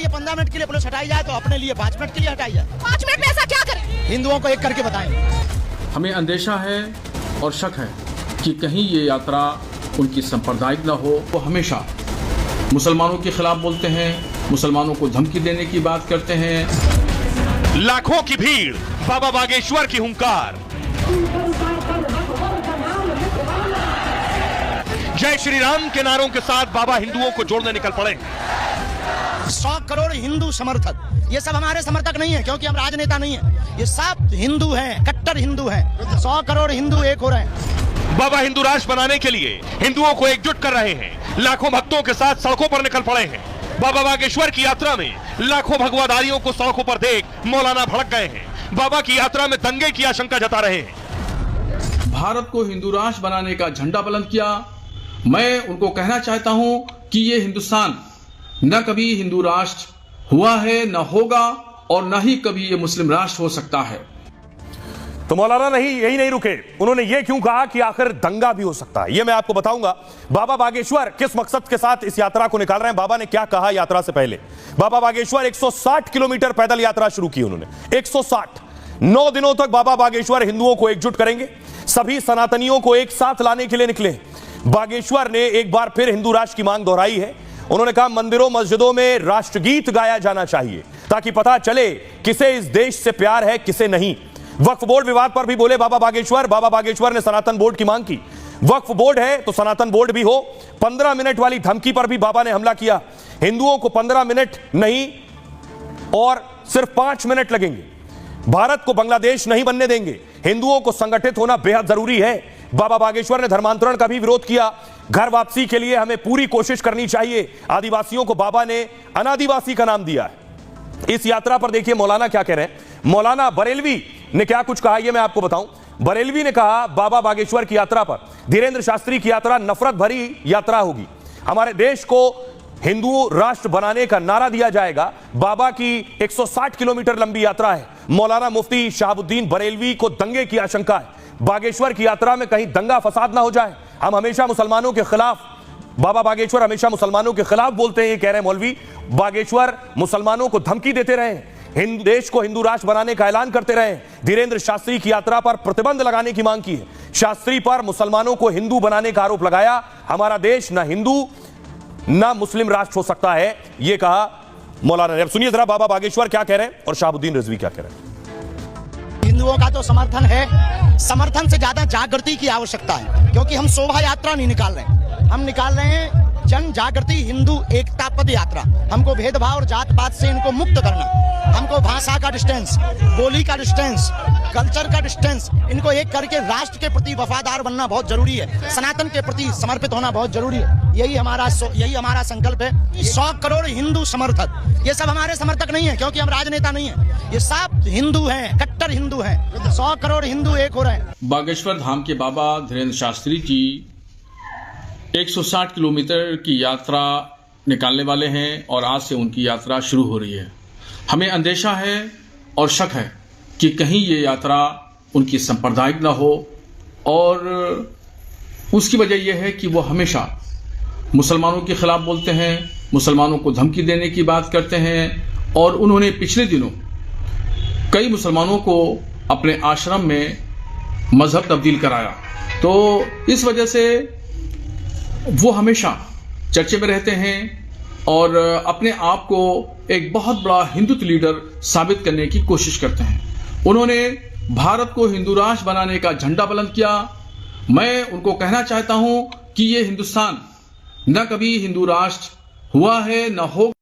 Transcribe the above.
लिए 15 मिनट के लिए पुलिस हटाई जाए तो अपने लिए 5 मिनट के लिए हटाई जाए। 5 मिनट में ऐसा क्या करें? हिंदुओं को एक करके बताएं। हमें अंदेशा है और शक है कि कहीं ये यात्रा उनकी सांप्रदायिक न हो। वो हमेशा मुसलमानों के खिलाफ बोलते हैं, मुसलमानों को धमकी देने की बात करते हैं। लाखों की भीड़, बाबा बागेश्वर की हुंकार। जय श्री राम के नारों के साथ बाबा हिंदुओं को जोड़ने निकल पड़े। 100 करोड़ हिंदू समर्थक, ये सब हमारे समर्थक नहीं है क्योंकि हम राजनेता नहीं है। ये सब हिंदू हैं, कट्टर हिंदू हैं। 100 करोड़ हिंदू एक हो रहे हैं। बाबा हिंदू राष्ट्र बनाने के लिए हिंदुओं को एकजुट कर रहे हैं। लाखों भक्तों के साथ सड़कों पर निकल पड़े हैं। बाबा बागेश्वर की यात्रा में लाखों भगवाधारियों को सड़कों पर देख मौलाना भड़क गए हैं। बाबा की यात्रा में दंगे की आशंका जता रहे हैं। भारत को हिंदू राष्ट्र बनाने का झंडा बुलंद किया। मैं उनको कहना चाहता हूं कि ये हिंदुस्तान न कभी हिंदू राष्ट्र हुआ है, न होगा और न ही कभी ये मुस्लिम राष्ट्र हो सकता है। तो मौलाना यही नहीं रुके, उन्होंने ये क्यों कहा कि आखिर दंगा भी हो सकता है, ये मैं आपको बताऊंगा। बाबा बागेश्वर किस मकसद के साथ इस यात्रा को निकाल रहे हैं, बाबा ने क्या कहा यात्रा से पहले। बाबा बागेश्वर 160 किलोमीटर पैदल यात्रा शुरू की उन्होंने। 160 9 दिनों तक बाबा बागेश्वर हिंदुओं को एकजुट करेंगे, सभी सनातनियों को एक साथ लाने के लिए निकले। बागेश्वर ने एक बार फिर हिंदू राष्ट्र की मांग दोहराई है। उन्होंने कहा मंदिरों मस्जिदों में राष्ट्रगीत गाया जाना चाहिए ताकि पता चले किसे इस देश से प्यार है, किसे नहीं। वक्फ बोर्ड विवाद पर भी बोले बाबा बागेश्वर। बाबा बागेश्वर ने सनातन बोर्ड की मांग की। वक्फ बोर्ड है तो सनातन बोर्ड भी हो। 15 मिनट वाली धमकी पर भी बाबा ने हमला किया। हिंदुओं को 15 मिनट नहीं और सिर्फ 5 मिनट लगेंगे। भारत को बांग्लादेश नहीं बनने देंगे। हिंदुओं को संगठित होना बेहद जरूरी है। बाबा बागेश्वर ने धर्मांतरण का भी विरोध किया। घर वापसी के लिए हमें पूरी कोशिश करनी चाहिए। आदिवासियों को बाबा ने अनादिवासी का नाम दिया है। इस यात्रा पर देखिए मौलाना क्या कह रहे हैं। मौलाना बरेलवी ने क्या कुछ कहा यह मैं आपको बताऊं। बरेलवी ने कहा बाबा बागेश्वर की यात्रा पर धीरेन्द्र शास्त्री की यात्रा नफरत भरी यात्रा होगी। हमारे देश को हिंदू राष्ट्र बनाने का नारा दिया जाएगा। बाबा की 160 किलोमीटर लंबी यात्रा है। मौलाना मुफ्ती शहाबुद्दीन बरेलवी को दंगे की आशंका है। बागेश्वर की यात्रा में कहीं दंगा फसाद ना हो जाए। हम हमेशा मुसलमानों के खिलाफ, बाबा बागेश्वर हमेशा मुसलमानों के खिलाफ बोलते हैं, ये कह रहे हैं मौलवी। बागेश्वर मुसलमानों को धमकी देते रहे, हिंदू देश को हिंदू राष्ट्र बनाने का ऐलान करते रहे। धीरेन्द्र शास्त्री की यात्रा पर प्रतिबंध लगाने की मांग की है। शास्त्री पर मुसलमानों को हिंदू बनाने का आरोप लगाया। हमारा देश ना हिंदू ना मुस्लिम राष्ट्र हो सकता है, यह कहा मौलाना ने। अब सुनिए जरा बाबा बागेश्वर क्या कह रहे हैं और शहाबुद्दीन रिजवी क्या कह रहे हैं। हिंदुओं का तो समर्थन है, समर्थन से ज्यादा जागृति की आवश्यकता है क्योंकि हम शोभा यात्रा नहीं निकाल रहे हैं, हम निकाल रहे हैं जन जागृति हिंदू एकता पद यात्रा। हमको भेदभाव और जात पात से इनको मुक्त करना। हमको भाषा का डिस्टेंस, बोली का डिस्टेंस, कल्चर का डिस्टेंस, इनको एक करके राष्ट्र के प्रति वफादार बनना बहुत जरूरी है। सनातन के प्रति समर्पित होना बहुत जरूरी है। यही हमारा संकल्प है। 100 करोड़ हिंदू समर्थक, ये सब हमारे समर्थक नहीं है क्योंकि हम राजनेता नहीं है। ये सब हिंदू हैं, कट्टर हिंदू हैं। 100 करोड़ हिंदू एक हो रहे हैं। बागेश्वर धाम के बाबा धीरेन्द्र शास्त्री जी 160 किलोमीटर की यात्रा निकालने वाले हैं और आज से उनकी यात्रा शुरू हो रही है। हमें अंदेशा है और शक है कि कहीं ये यात्रा उनकी सांप्रदायिक न हो और उसकी वजह यह है कि वो हमेशा मुसलमानों के खिलाफ बोलते हैं, मुसलमानों को धमकी देने की बात करते हैं और उन्होंने पिछले दिनों कई मुसलमानों को अपने आश्रम में मजहब तब्दील कराया। तो इस वजह से वो हमेशा चर्चे में रहते हैं और अपने आप को एक बहुत बड़ा हिंदुत्व लीडर साबित करने की कोशिश करते हैं। उन्होंने भारत को हिंदू राष्ट्र बनाने का झंडा बुलंद किया। मैं उनको कहना चाहता हूं कि ये हिंदुस्तान न कभी हिंदू राष्ट्र हुआ है, न होगा।